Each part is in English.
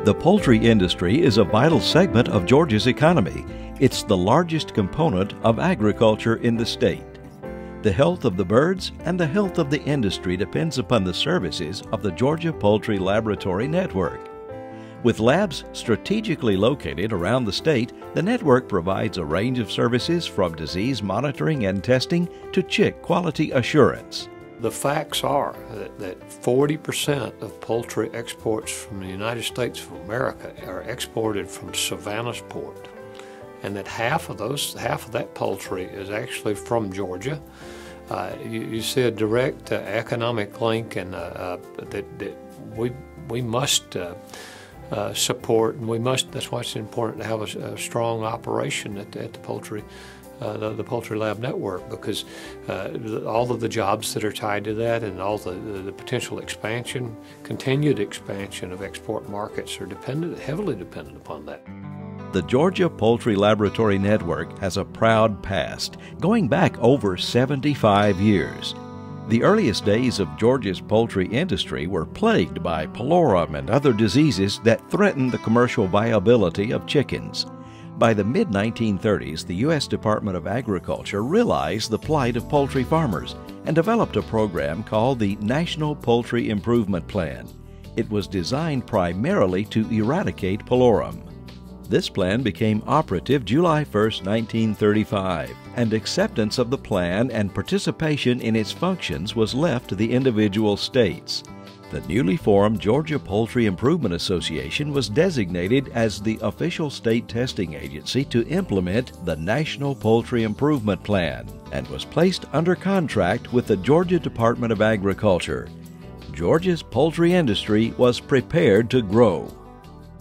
The poultry industry is a vital segment of Georgia's economy. It's the largest component of agriculture in the state. The health of the birds and the health of the industry depends upon the services of the Georgia Poultry Laboratory Network. With labs strategically located around the state, the network provides a range of services from disease monitoring and testing to chick quality assurance. The facts are that 40% of poultry exports from the United States of America are exported from Savannah's port, and that half of that poultry is actually from Georgia. You see a direct economic link, and that we must support, and that's why it's important to have a strong operation at the poultry lab network, because all of the jobs that are tied to that and all the potential expansion, continued expansion of export markets are heavily dependent upon that. The Georgia Poultry Laboratory Network has a proud past, going back over 75 years. The earliest days of Georgia's poultry industry were plagued by pullorum and other diseases that threatened the commercial viability of chickens. By the mid-1930s, the U.S. Department of Agriculture realized the plight of poultry farmers and developed a program called the National Poultry Improvement Plan. It was designed primarily to eradicate pullorum. This plan became operative July 1, 1935, and acceptance of the plan and participation in its functions was left to the individual states. The newly formed Georgia Poultry Improvement Association was designated as the official state testing agency to implement the National Poultry Improvement Plan and was placed under contract with the Georgia Department of Agriculture. Georgia's poultry industry was prepared to grow.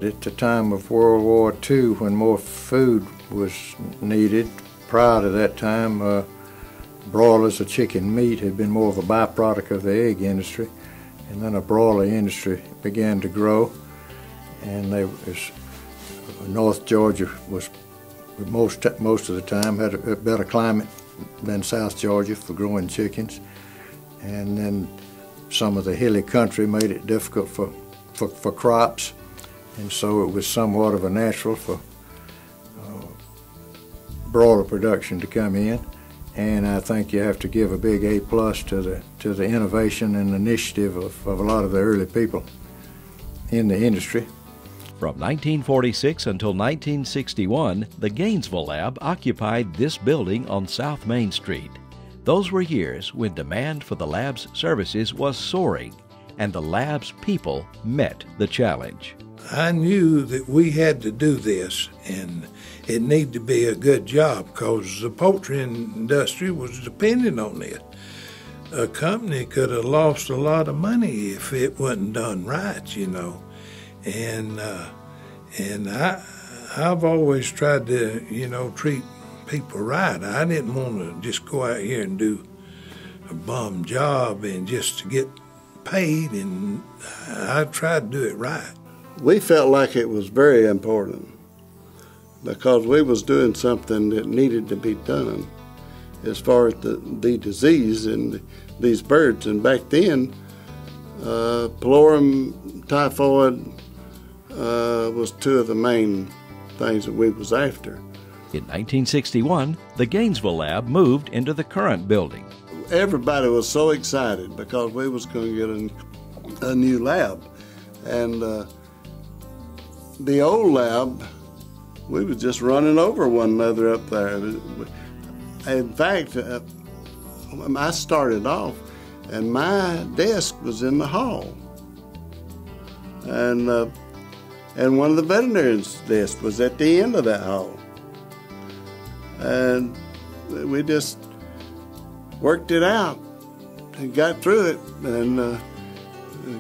At the time of World War II, when more food was needed, prior to that time, broilers of chicken meat had been more of a byproduct of the egg industry. And then a broiler industry began to grow, and North Georgia was most of the time had a better climate than South Georgia for growing chickens. And then some of the hilly country made it difficult for crops, and so it was somewhat of a natural for broiler production to come in. And I think you have to give a big A+ to the innovation and initiative of a lot of the early people in the industry. From 1946 until 1961, the Gainesville Lab occupied this building on South Main Street. Those were years when demand for the lab's services was soaring, and the lab's people met the challenge. I knew that we had to do this, and it needed to be a good job because the poultry industry was dependent on it. A company could have lost a lot of money if it wasn't done right, you know. And I've always tried to, treat people right. I didn't want to just go out here and do a bum job and just to get paid, and I tried to do it right. We felt like it was very important because we was doing something that needed to be done as far as the disease in these birds. And back then, pullorum, typhoid was two of the main things that we was after. In 1961, the Gainesville Lab moved into the current building. Everybody was so excited because we was going to get a new lab. And the old lab, we was just running over one another up there. In fact, I started off, and my desk was in the hall, and one of the veterinarian's desks was at the end of that hall, and we just worked it out and got through it, and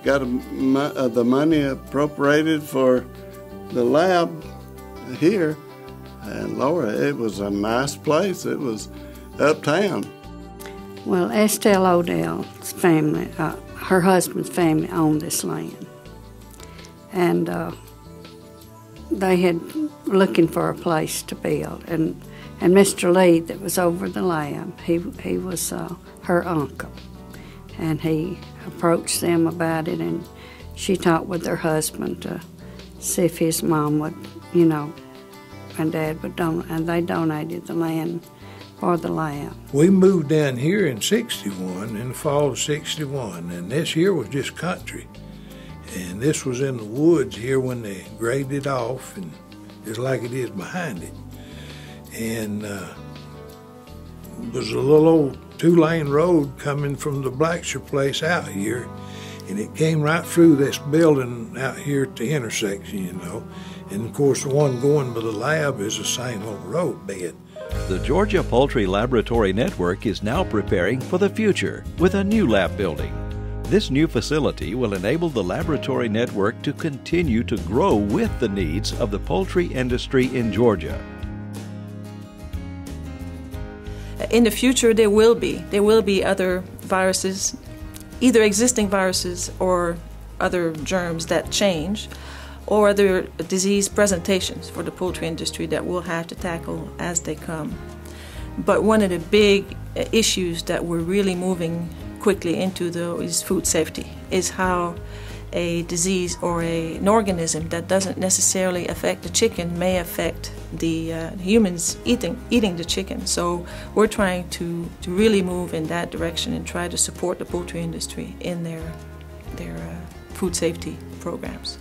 got the money appropriated for the lab here. And Laura, it was a nice place. It was uptown. Well, Estelle Odell's family, her husband's family owned this land. And they had looking for a place to build. And Mr. Lee that was over the lab, he was her uncle. And he approached them about it, and she talked with her husband to see if his mom would, you know, and Dad would donate, and they donated the land for the lab. We moved down here in '61, in the fall of '61, and this here was just country. And this was in the woods here when they graded it off, and just like it is behind it. And it was a little old 2-lane road coming from the Blacksher place out here, and it came right through this building out here at the intersection, you know. And of course the one going by the lab is the same old road bed. The Georgia Poultry Laboratory Network is now preparing for the future with a new lab building. This new facility will enable the laboratory network to continue to grow with the needs of the poultry industry in Georgia. In the future, there will be other viruses, either existing viruses or other germs that change, or other disease presentations for the poultry industry that we'll have to tackle as they come. But one of the big issues that we're really moving quickly into, though, is food safety, is how a disease or an organism that doesn't necessarily affect the chicken may affect the humans eating the chicken. So we're trying to really move in that direction and try to support the poultry industry in their food safety programs.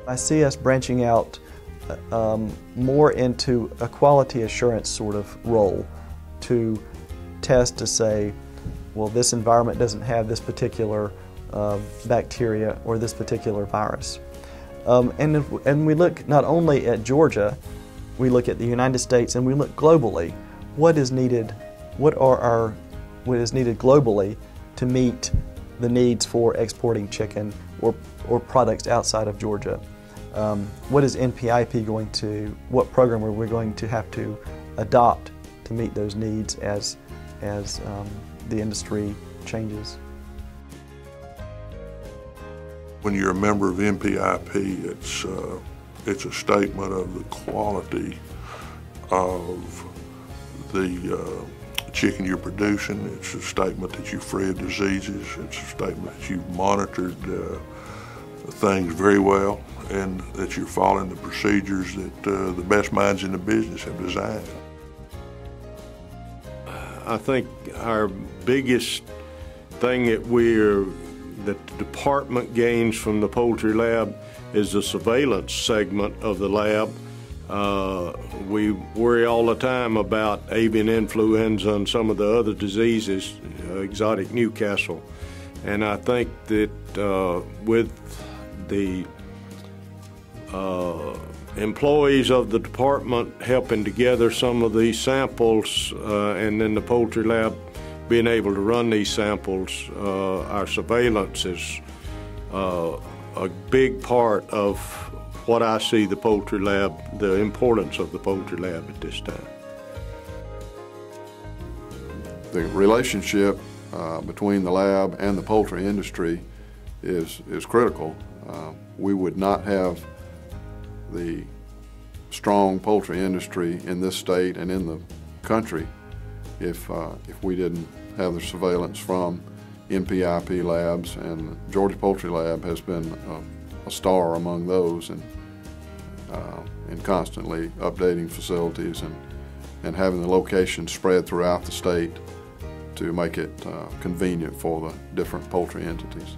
I see us branching out more into a quality assurance sort of role, to test to say, well, this environment doesn't have this particular bacteria or this particular virus. And we look not only at Georgia, we look at the United States, and we look globally. What is needed? What is needed globally to meet the needs for exporting chicken or products outside of Georgia? What is NPIP going to? What program are we going to have to adopt to meet those needs as the industry changes? When you're a member of NPIP, it's a statement of the quality of the chicken you're producing. It's a statement that you've fed diseases. It's a statement that you've monitored things very well, and that you're following the procedures that the best minds in the business have designed. I think our biggest thing that the department gains from the poultry lab is the surveillance segment of the lab. We worry all the time about avian influenza and some of the other diseases, exotic Newcastle. And I think that with the employees of the department helping to gather some of these samples and then the poultry lab being able to run these samples, our surveillance is a big part of what I see the poultry lab, the importance of the poultry lab at this time. The relationship between the lab and the poultry industry is critical. We would not have the strong poultry industry in this state and in the country if we didn't have the surveillance from NPIP labs, and Georgia Poultry Lab has been a star among those, and constantly updating facilities and having the locations spread throughout the state to make it convenient for the different poultry entities.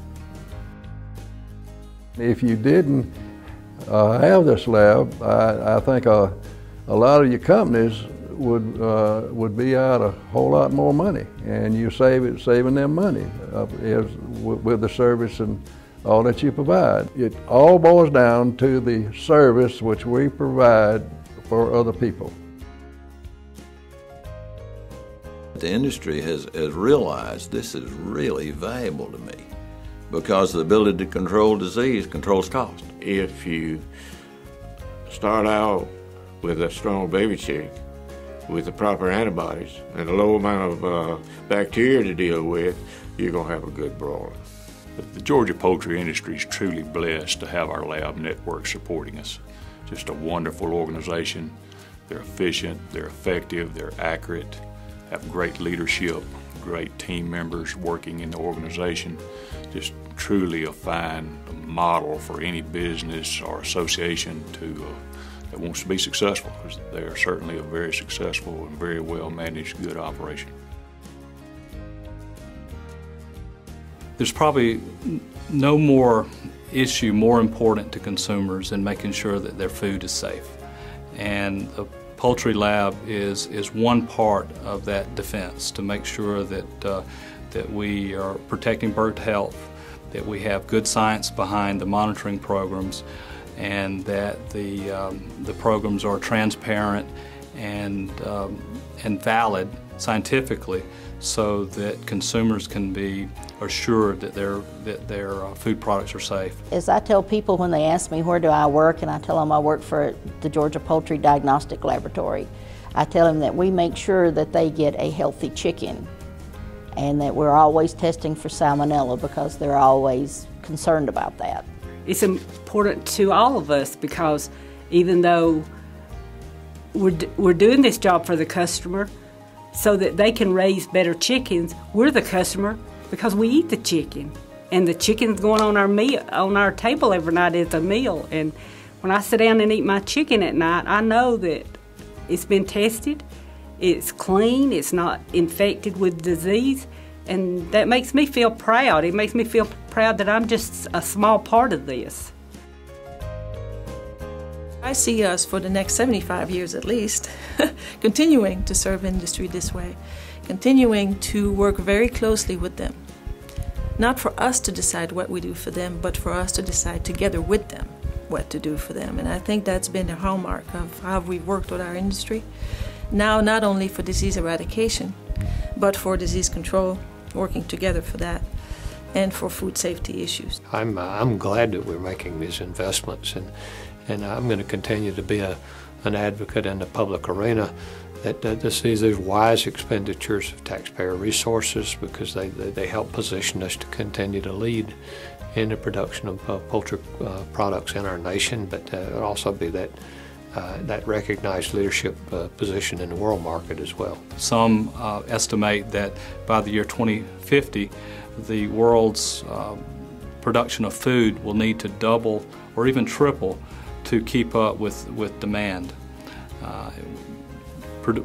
If you didn't have this lab, I think a lot of your companies would be out a whole lot more money, and you're saving them money with the service and all that you provide. It all boils down to the service which we provide for other people. The industry has realized this is really valuable to me, because the ability to control disease controls cost. If you start out with a strong baby chick with the proper antibodies and a low amount of bacteria to deal with, you're going to have a good broiler. The Georgia poultry industry is truly blessed to have our lab network supporting us. Just a wonderful organization. They're efficient, they're effective, they're accurate, have great leadership, great team members working in the organization. Just truly a fine, model for any business or association that wants to be successful, because they are certainly a very successful and very well managed good operation. There's probably no more issue more important to consumers than making sure that their food is safe. And the Poultry Lab is one part of that defense, to make sure that we are protecting bird health, that we have good science behind the monitoring programs, and that the programs are transparent and valid scientifically, so that consumers can be assured that their food products are safe. As I tell people when they ask me where do I work, and I tell them I work for the Georgia Poultry Diagnostic Laboratory, I tell them that we make sure that they get a healthy chicken, and that we're always testing for salmonella, because they're always concerned about that. It's important to all of us, because even though we're doing this job for the customer so that they can raise better chickens, we're the customer because we eat the chicken, and the chicken's going on our table every night as a meal. And when I sit down and eat my chicken at night, I know that it's been tested, it's clean, it's not infected with disease, and that makes me feel proud. It makes me feel proud that I'm just a small part of this. I see us for the next 75 years at least continuing to serve industry this way, continuing to work very closely with them. Not for us to decide what we do for them, but for us to decide together with them what to do for them. And I think that's been the hallmark of how we've worked with our industry. Now, not only for disease eradication, but for disease control, working together for that, and for food safety issues. I'm glad that we're making these investments, and I'm going to continue to be an advocate in the public arena that sees these wise expenditures of taxpayer resources, because they help position us to continue to lead in the production of poultry products in our nation, but it'll also be that recognized leadership position in the world market as well. Some estimate that by the year 2050, the world's production of food will need to double or even triple to keep up with demand.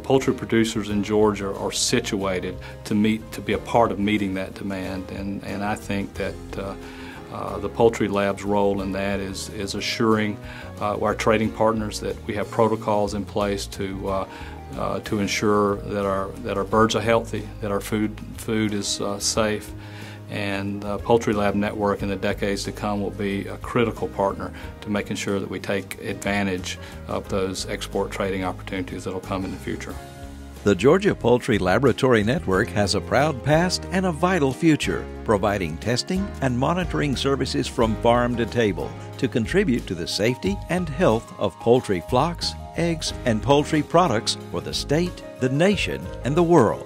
Poultry producers in Georgia are situated to be a part of meeting that demand, and I think that the Poultry Lab's role in that is assuring our trading partners that we have protocols in place to ensure that our birds are healthy, that our food is safe, and the Poultry Lab Network in the decades to come will be a critical partner to making sure that we take advantage of those export trading opportunities that will come in the future. The Georgia Poultry Laboratory Network has a proud past and a vital future, providing testing and monitoring services from farm to table to contribute to the safety and health of poultry flocks, eggs, and poultry products for the state, the nation, and the world.